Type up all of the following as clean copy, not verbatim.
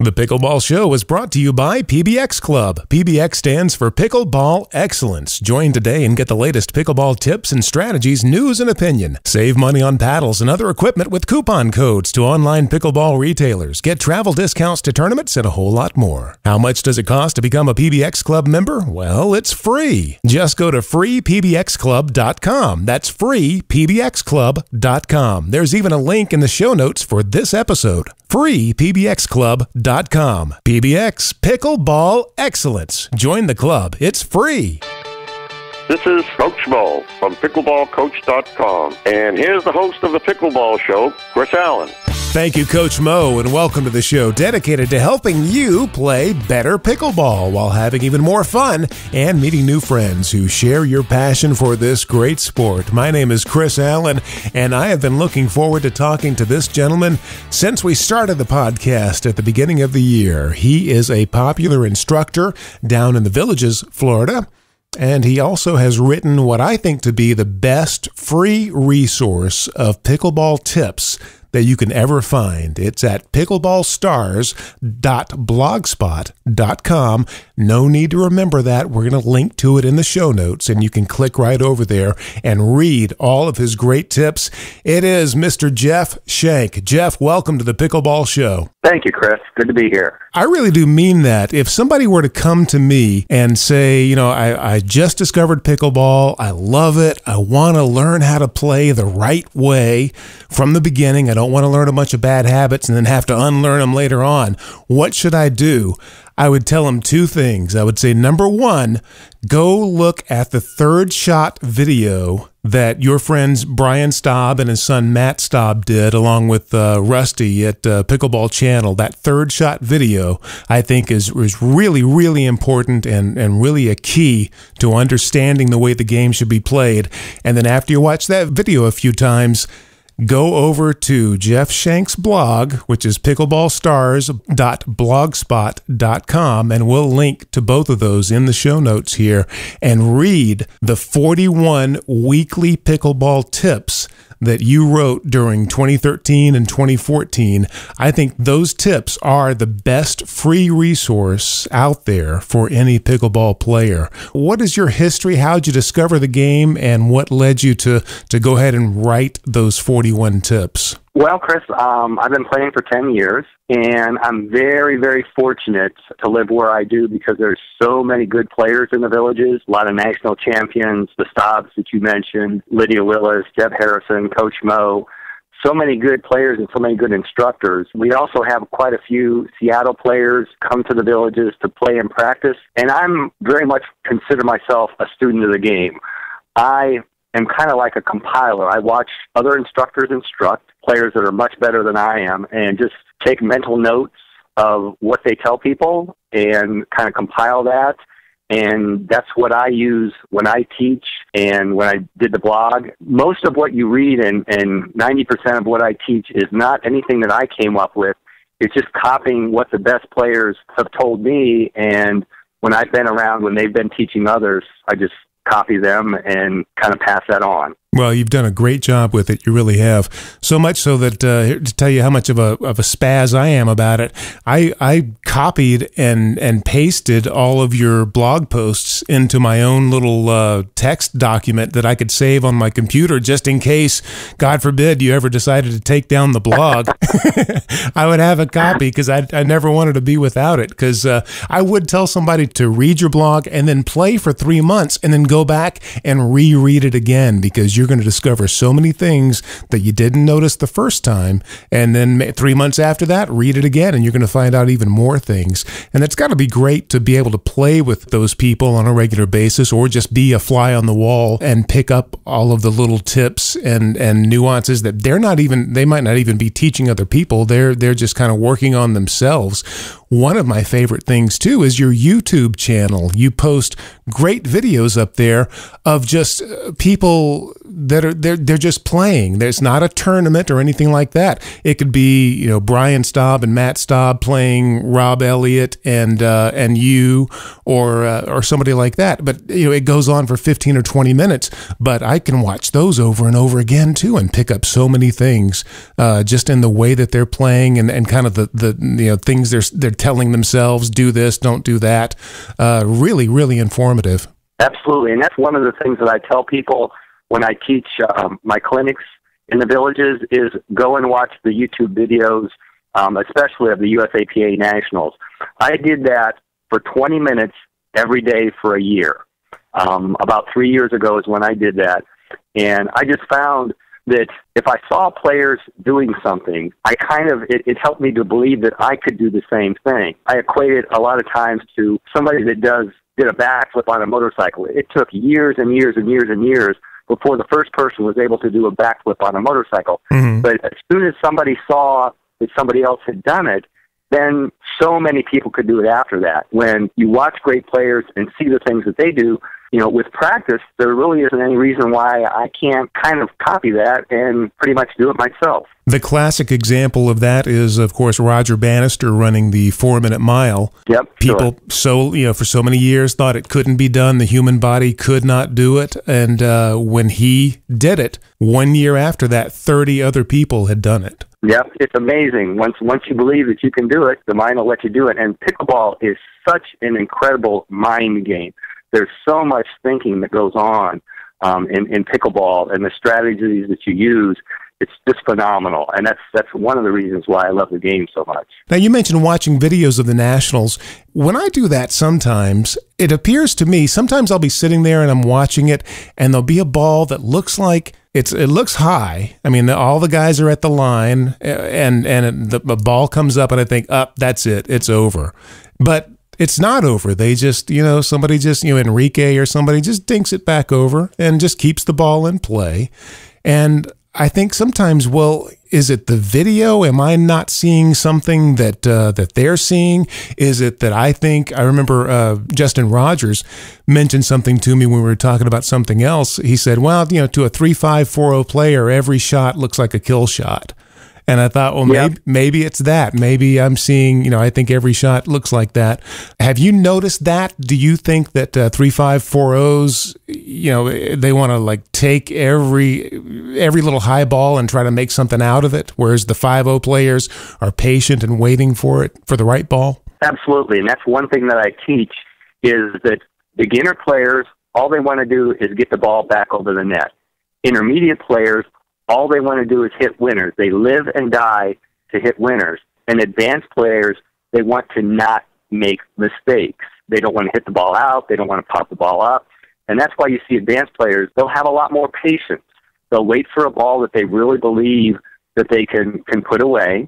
The Pickleball Show is brought to you by PBX Club. PBX stands for Pickleball Excellence. Join today and get the latest pickleball tips and strategies, news and opinion. Save money on paddles and other equipment with coupon codes to online pickleball retailers. Get travel discounts to tournaments and a whole lot more. How much does it cost to become a PBX Club member? Well, it's free. Just go to freepbxclub.com. That's freepbxclub.com. There's even a link in the show notes for this episode. freepbxclub.com. PBX Pickleball Excellence. Join the club. It's free. This is Coach Mo from pickleballcoach.com. And here's the host of the Pickleball Show, Chris Allen. Thank you, Coach Mo, and welcome to the show dedicated to helping you play better pickleball while having even more fun and meeting new friends who share your passion for this great sport. My name is Chris Allen, and I have been looking forward to talking to this gentleman since we started the podcast at the beginning of the year. He is a popular instructor down in the Villages, Florida, and he also has written what I think to be the best free resource of pickleball tips that you can ever find. It's at pickleballstars.blogspot.com. No need to remember that. We're going to link to it in the show notes, and you can click right over there and read all of his great tips. It is Mr. Jeff Shank. Jeff, welcome to the Pickleball Show. Thank you, Chris. Good to be here. I really do mean that. If somebody were to come to me and say, you know, I just discovered pickleball, I love it, I want to learn how to play the right way from the beginning, I don't want to learn a bunch of bad habits and then have to unlearn them later on, what should I do? I would tell them two things. I would say, number one, go look at the third shot video that your friends Brian Staub and his son Matt Staub did along with Rusty at Pickleball Channel. That third shot video, I think, is really, really important and really a key to understanding the way the game should be played. And then after you watch that video a few times, go over to Jeff Shank's blog, which is pickleballstars.blogspot.com, and we'll link to both of those in the show notes here, and read the 41 weekly pickleball tips that you wrote during 2013 and 2014. I think those tips are the best free resource out there for any pickleball player. What is your history? How did you discover the game, and what led you to go ahead and write those 41 tips? Well, Chris, I've been playing for 10 years, and I'm very, very fortunate to live where I do because there's so many good players in the Villages, a lot of national champions, the Staubs that you mentioned, Lydia Willis, Deb Harrison, Coach Mo, so many good players and so many good instructors. We also have quite a few Seattle players come to the Villages to play and practice, and I'm very much consider myself a student of the game. I am kind of like a compiler. I watch other instructors instruct players that are much better than I am and just take mental notes of what they tell people and kind of compile that. And that's what I use when I teach and when I did the blog. Most of what you read and 90% of what I teach is not anything that I came up with. It's just copying what the best players have told me. And when I've been around, when they've been teaching others, I just copy them and kind of pass that on. Well, you've done a great job with it. You really have. So much so that to tell you how much of a spaz I am about it, I copied and pasted all of your blog posts into my own little text document that I could save on my computer just in case, God forbid, you ever decided to take down the blog. I would have a copy because I never wanted to be without it, because I would tell somebody to read your blog and then play for 3 months and then go back and reread it again, because you're going to discover so many things that you didn't notice the first time, and then 3 months after that, read it again, and you're going to find out even more things. And it's got to be great to be able to play with those people on a regular basis, or just be a fly on the wall and pick up all of the little tips and nuances that they might not even be teaching other people. They're just kind of working on themselves. One of my favorite things, too, is your YouTube channel. You post great videos up there of just people that are they're just playing. There's not a tournament or anything like that. It could be, you know, Brian Staub and Matt Staub playing Rob Elliott and you or somebody like that. But you know, it goes on for 15 or 20 minutes. But I can watch those over and over again too, and pick up so many things just in the way that they're playing and kind of the you know, things they're telling themselves, do this, don't do that. Really, really informative. Absolutely, and that's one of the things that I tell people when I teach my clinics in the villages is go and watch the YouTube videos, especially of the USAPA Nationals. I did that for 20 minutes every day for a year. About 3 years ago is when I did that, and I just found that if I saw players doing something, it helped me to believe that I could do the same thing. I equate it a lot of times to somebody that did a backflip on a motorcycle. It took years and years and years and years before the first person was able to do a backflip on a motorcycle. Mm-hmm. But as soon as somebody saw that somebody else had done it, then so many people could do it after that. When you watch great players and see the things that they do, with practice, there really isn't any reason why I can't kind of copy that and pretty much do it myself. The classic example of that is, of course, Roger Bannister running the 4-minute mile. Yep. People for so many years thought it couldn't be done. The human body could not do it. And when he did it, 1 year after that, 30 other people had done it. Yep, it's amazing. Once you believe that you can do it, the mind will let you do it. And pickleball is such an incredible mind game. There's so much thinking that goes on in pickleball, and the strategies that you use, it's just phenomenal. And that's one of the reasons why I love the game so much. Now, you mentioned watching videos of the Nationals. When I do that sometimes, it appears to me, sometimes I'll be sitting there and I'm watching it, and there'll be a ball that looks like it looks high. I mean, all the guys are at the line, and the ball comes up, and I think, that's it. It's over. But it's not over. They just, somebody just, Enrique or somebody just dinks it back over and just keeps the ball in play. And I think sometimes, is it the video? Am I not seeing something that they're seeing? Is it that I remember Justin Rogers mentioned something to me when we were talking about something else. He said, to a 3-5-4-0 player, every shot looks like a kill shot. And I thought, maybe it's that. Maybe I'm seeing, I think every shot looks like that. Have you noticed that? Do you think that 3-5-4-0s, they want to take every little high ball and try to make something out of it, whereas the 5-0 players are patient and waiting for the right ball? Absolutely, and that's one thing that I teach is that beginner players, all they want to do is get the ball back over the net. Intermediate players, all they want to do is hit winners. They live and die to hit winners. And advanced players, they want to not make mistakes. They don't want to hit the ball out. They don't want to pop the ball up. And that's why you see advanced players, they'll have a lot more patience. They'll wait for a ball that they really believe that they can put away.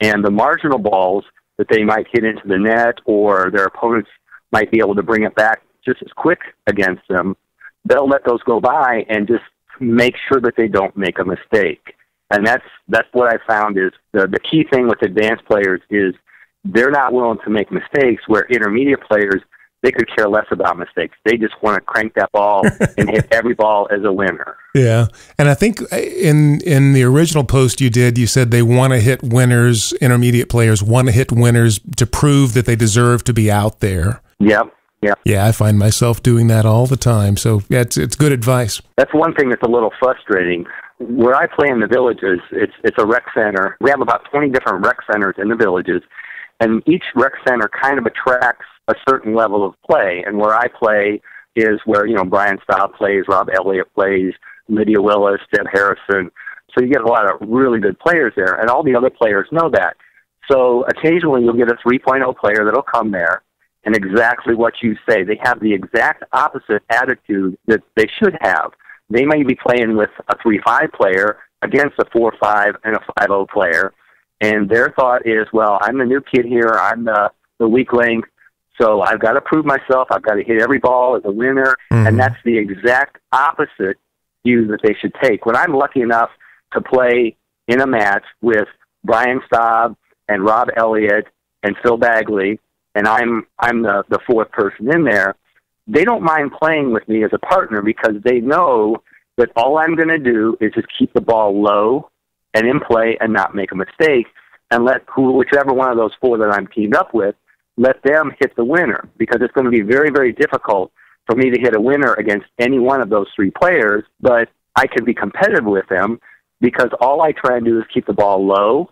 And the marginal balls that they might hit into the net or their opponents might be able to bring it back just as quick against them, they'll let those go by and just make sure that they don't make a mistake. And that's what I found is the key thing with advanced players is they're not willing to make mistakes, where intermediate players, they could care less about mistakes. They just want to crank that ball and hit every ball as a winner. Yeah. And I think in the original post you did, you said they want to hit winners, intermediate players want to hit winners to prove that they deserve to be out there. Yep. Yeah. Yeah, I find myself doing that all the time. So yeah, it's good advice. That's one thing that's a little frustrating. Where I play in the villages, it's a rec center. We have about 20 different rec centers in the villages, and each rec center kind of attracts a certain level of play. And where I play is where, Brian Staub plays, Rob Elliott plays, Lydia Willis, Deb Harrison. So you get a lot of really good players there, and all the other players know that. So occasionally you'll get a 3.0 player that'll come there, and exactly what you say. They have the exact opposite attitude that they should have. They may be playing with a 3-5 player against a 4-5 and a 5-0 player, and their thought is, well, I'm the new kid here. I'm the weak link, so I've got to prove myself. I've got to hit every ball as a winner, and that's the exact opposite view that they should take. When I'm lucky enough to play in a match with Brian Staub and Rob Elliott and Phil Bagley, and I'm the fourth person in there, they don't mind playing with me as a partner because they know that all I'm going to do is just keep the ball low and in play and not make a mistake, and let whichever one of those four that I'm teamed up with, let them hit the winner, because it's going to be very, very difficult for me to hit a winner against any one of those three players, but I can be competitive with them because all I try and do is keep the ball low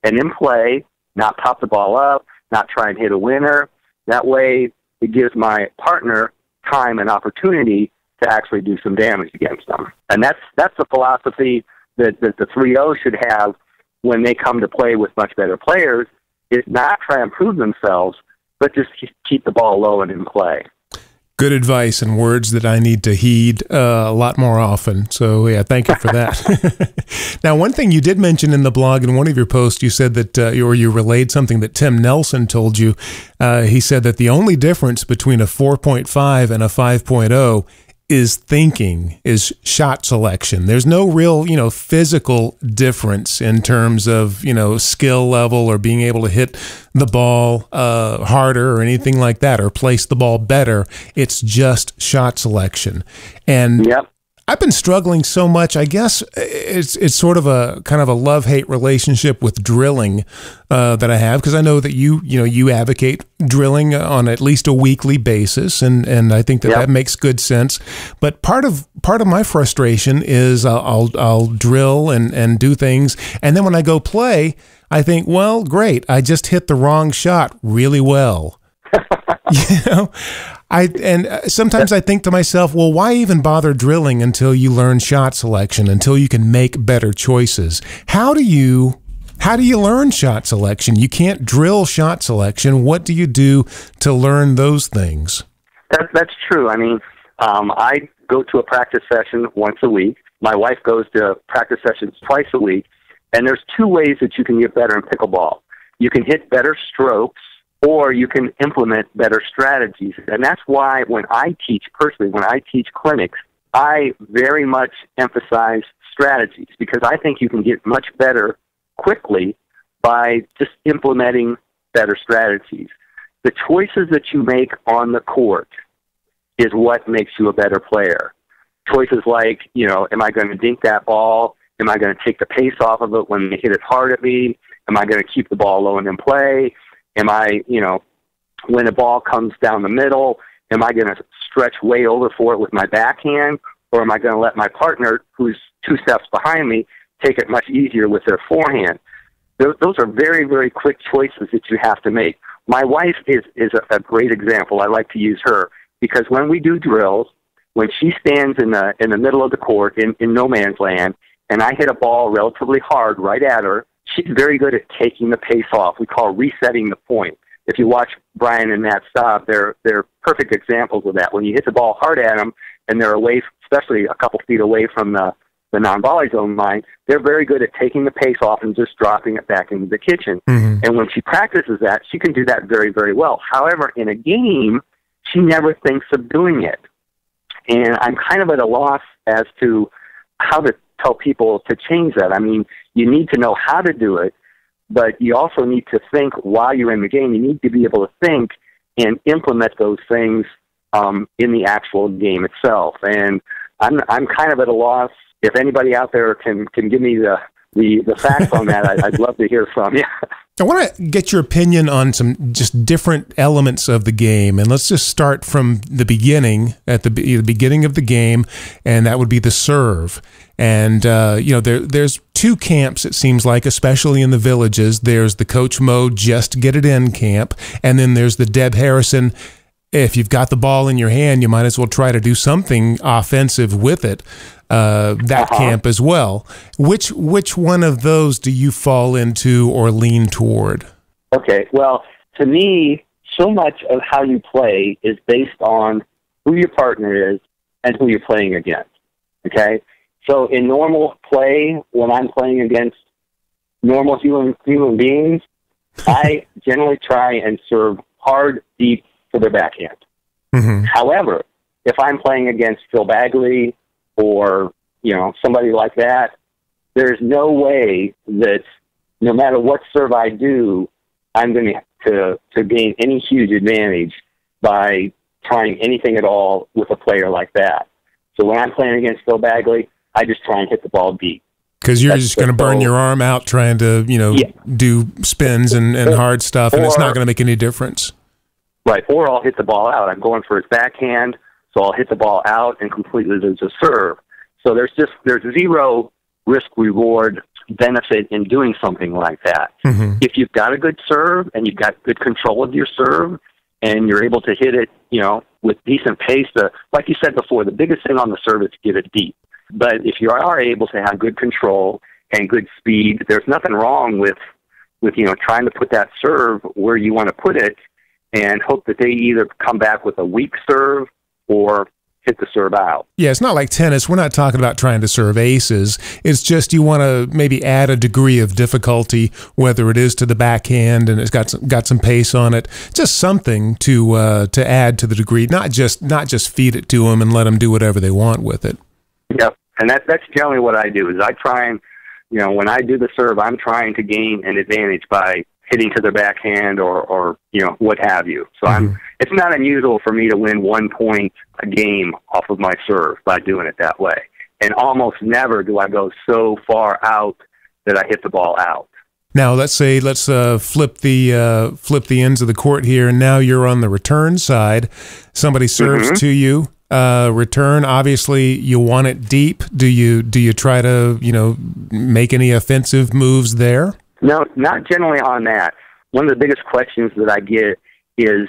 and in play, not pop the ball up, not try and hit a winner. That way, it gives my partner time and opportunity to actually do some damage against them. And that's the philosophy that the 3-0 should have when they come to play with much better players, is not try and prove themselves, but just keep the ball low and in play. Good advice and words that I need to heed a lot more often. So, yeah, thank you for that. Now, one thing you did mention in the blog, in one of your posts, you said that, or you relayed something that Tim Nelson told you. He said that the only difference between a 4.5 and a 5.0 is thinking, is shot selection. There's no real, physical difference in terms of, skill level or being able to hit the ball harder or anything like that, or place the ball better. It's just shot selection. And yep. I've been struggling so much. I guess it's sort of a kind of a love-hate relationship with drilling that I have, because I know that you advocate drilling on at least a weekly basis, and I think that makes good sense. But part of my frustration is I'll drill and do things, and then when I go play, I think, well, great, I just hit the wrong shot really well. Sometimes I think to myself, well, why even bother drilling until you learn shot selection, until you can make better choices? How do you learn shot selection? You can't drill shot selection. What do you do to learn those things? That's true. I mean, I go to a practice session once a week. My wife goes to practice sessions twice a week. And there's two ways that you can get better in pickleball. You can hit better strokes, or you can implement better strategies. And that's why when I teach clinics, I very much emphasize strategies, because I think you can get much better quickly by just implementing better strategies. The choices that you make on the court is what makes you a better player. Choices like, am I going to dink that ball? Am I going to take the pace off of it when they hit it hard at me? Am I going to keep the ball low and in play? Am I, when the ball comes down the middle, am I going to stretch way over for it with my backhand? Or am I going to let my partner, who's 2 steps behind me, take it much easier with their forehand? Those are very, very quick choices that you have to make. My wife is a great example. I like to use her, because when we do drills, when she stands in the middle of the court in no man's land, and I hit a ball relatively hard right at her, she's very good at taking the pace off. We call resetting the point. If you watch Brian and Matt Staub, they're perfect examples of that. When you hit the ball hard at them, and they're away, especially a couple feet away from the non-volley zone line, they're very good at taking the pace off and just dropping it back into the kitchen. Mm-hmm. And when she practices that, she can do that very, very well. However, in a game, she never thinks of doing it. And I'm kind of at a loss as to how to tell people to change that. I mean, you need to know how to do it, but you also need to think while you're in the game. You need to be able to think and implement those things in the actual game itself. And I'm kind of at a loss. If anybody out there can give me the facts on that, I'd love to hear from you. I want to get your opinion on some just different elements of the game, and let's just start from the beginning, at the beginning of the game, and that would be the serve. And there's two camps, it seems like, especially in the villages. There's the Coach Mo just get it in camp, and then there's the Deb Harrison, if you've got the ball in your hand, you might as well try to do something offensive with it. Camp as well. Which one of those do you fall into or lean toward? Okay, well, to me, so much of how you play is based on who your partner is and who you're playing against. Okay? So in normal play, when I'm playing against normal human beings, I generally try and serve hard, deep for their backhand. Mm-hmm. However, if I'm playing against Phil Bagley or, somebody like that, there's no way that no matter what serve I do, I'm going to gain any huge advantage by trying anything at all with a player like that. So when I'm playing against Phil Bagley, I just try and hit the ball deep. Because you're just going to burn your arm out trying to, do spins and hard stuff, and it's not going to make any difference. Right, or I'll hit the ball out. I'm going for his backhand, so I'll hit the ball out and completely lose a serve. So there's zero risk-reward benefit in doing something like that. Mm-hmm. If you've got a good serve and you've got good control of your serve and you're able to hit it, with decent pace, like you said before, the biggest thing on the serve is to get it deep. But if you are able to have good control and good speed, there's nothing wrong with trying to put that serve where you want to put it and hope that they either come back with a weak serve or hit the serve out. Yeah, it's not like tennis. We're not talking about trying to serve aces. It's just you want to maybe add a degree of difficulty, whether it is to the backhand and it's got some pace on it. Just something to add to the degree, not just feed it to them and let them do whatever they want with it. Yep, and that's generally what I do. Is I try and when I do the serve, I'm trying to gain an advantage by hitting to the backhand or what have you. So it's not unusual for me to win 1 point a game off of my serve by doing it that way. And almost never do I go so far out that I hit the ball out. Now let's flip the ends of the court here, and now you're on the return side. Somebody serves to you. Return, obviously you want it deep. Do you try to make any offensive moves there? No, not generally on that. One of the biggest questions that I get is,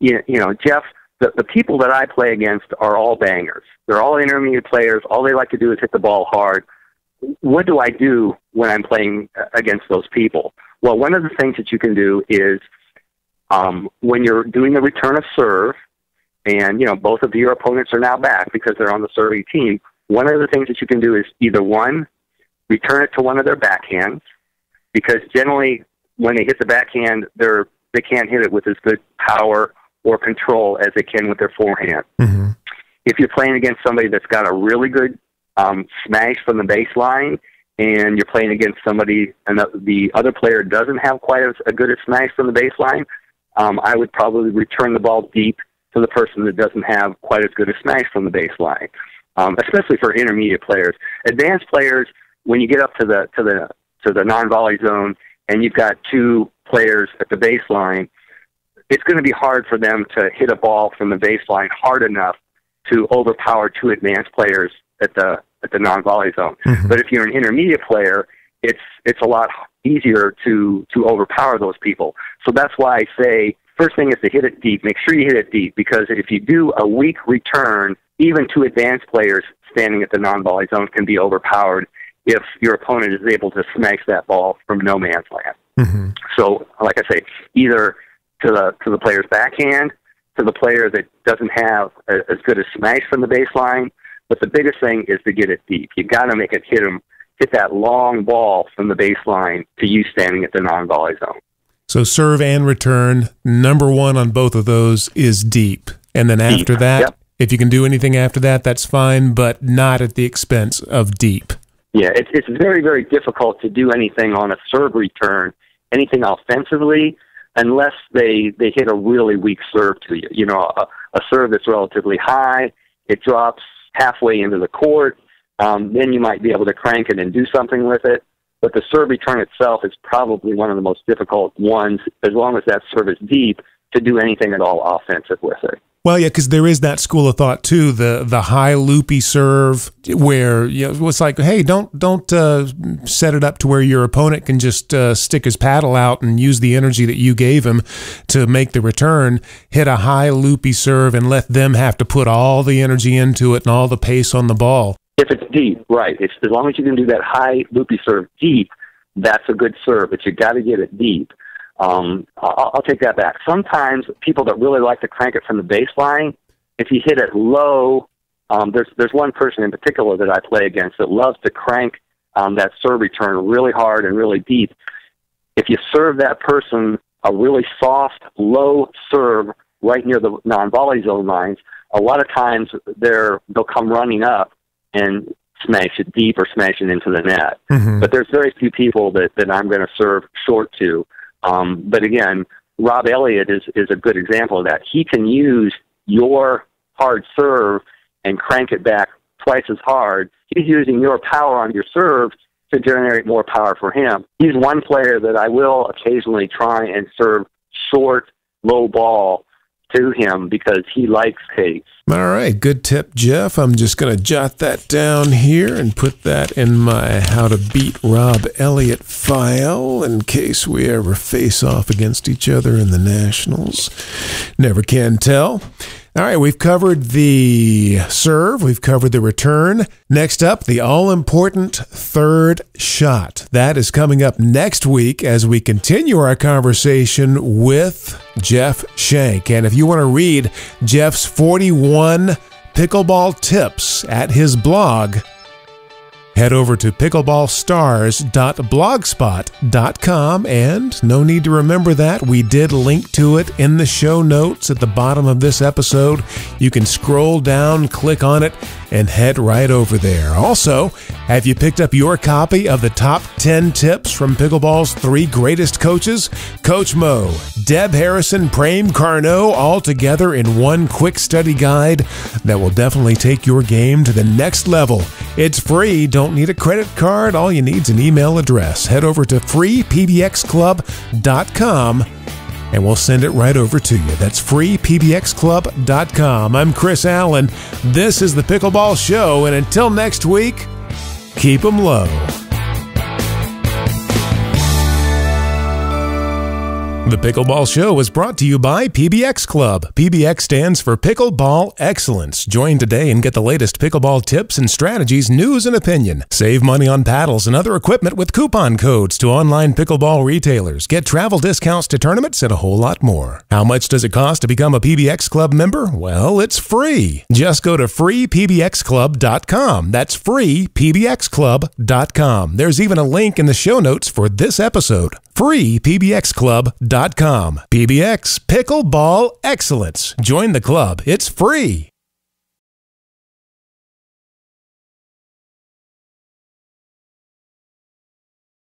Jeff, the people that I play against are all bangers. They're all intermediate players. All they like to do is hit the ball hard. What do I do when I'm playing against those people? Well, one of the things that you can do is when you're doing the return of serve, and both of your opponents are now back because they're on the serving team, one of the things that you can do is either one, return it to one of their backhands, because generally when they hit the backhand, they can't hit it with as good power or control as they can with their forehand. Mm-hmm. If you're playing against somebody that's got a really good smash from the baseline, and you're playing against somebody and the other player doesn't have quite a good a smash from the baseline, I would probably return the ball deep to the person that doesn't have quite as good a smash from the baseline, especially for intermediate players. Advanced players, when you get up to the non-volley zone and you've got two players at the baseline, it's going to be hard for them to hit a ball from the baseline hard enough to overpower two advanced players at the non-volley zone. Mm-hmm. But if you're an intermediate player, it's a lot easier to overpower those people. So that's why I say first thing is to hit it deep. Make sure you hit it deep, because if you do a weak return, even two advanced players standing at the non-volley zone can be overpowered if your opponent is able to smash that ball from no man's land. Mm-hmm. So, like I say, either to the player's backhand, to the player that doesn't have as good a smash from the baseline. But the biggest thing is to get it deep. You got to make it hit that long ball from the baseline to you standing at the non-volley zone. So serve and return, number one on both of those is deep. And then after that, yep. If you can do anything after that, that's fine, but not at the expense of deep. Yeah, it's very, very difficult to do anything on a serve return, anything offensively, unless they hit a really weak serve to you. You know, a serve that's relatively high, it drops halfway into the court, then you might be able to crank it and do something with it. But the serve return itself is probably one of the most difficult ones, as long as that serve is deep, to do anything at all offensive with it. Well, yeah, because there is that school of thought too, the high loopy serve, where it's like, hey, don't set it up to where your opponent can just stick his paddle out and use the energy that you gave him to make the return. Hit a high loopy serve and let them have to put all the energy into it and all the pace on the ball. If it's deep, right? As long as you can do that high loopy serve deep, that's a good serve. But you got to get it deep. I'll take that back. Sometimes people that really like to crank it from the baseline, if you hit it low, there's one person in particular that I play against that loves to crank that serve return really hard and really deep. If you serve that person a really soft, low serve right near the non-volley zone lines, a lot of times they'll come running up and smash it deep or smash it into the net. Mm-hmm. But there's very few people that I'm going to serve short to. But again, Rob Elliott is a good example of that. He can use your hard serve and crank it back twice as hard. He's using your power on your serve to generate more power for him. He's one player that I will occasionally try and serve short, low ball to him because he likes pace. All right, good tip, Jeff. I'm just going to jot that down here and put that in my How to Beat Rob Elliott file in case we ever face off against each other in the Nationals. Never can tell. All right, we've covered the serve. We've covered the return. Next up, the all-important third shot. That is coming up next week as we continue our conversation with Jeff Shank. And if you want to read Jeff's 41 pickleball tips at his blog, head over to pickleballstars.blogspot.com, and no need to remember that. We did link to it in the show notes at the bottom of this episode. You can scroll down, click on it, and head right over there. Also, have you picked up your copy of the top 10 tips from Pickleball's 3 greatest coaches? Coach Mo, Deb Harrison, Prem Carnot, all together in one quick study guide that will definitely take your game to the next level. It's free. Don't need a credit card. All you need is an email address. Head over to freepbxclub.com and we'll send it right over to you. That's freepbxclub.com. I'm Chris Allen. This is the Pickleball Show, and until next week, keep 'em low. The Pickleball Show is brought to you by PBX Club. PBX stands for Pickleball Excellence. Join today and get the latest pickleball tips and strategies, news and opinion. Save money on paddles and other equipment with coupon codes to online pickleball retailers. Get travel discounts to tournaments and a whole lot more. How much does it cost to become a PBX Club member? Well, it's free. Just go to freepbxclub.com. That's freepbxclub.com. There's even a link in the show notes for this episode. freepbxclub.com. PBX Pickleball Excellence. Join the club. It's free.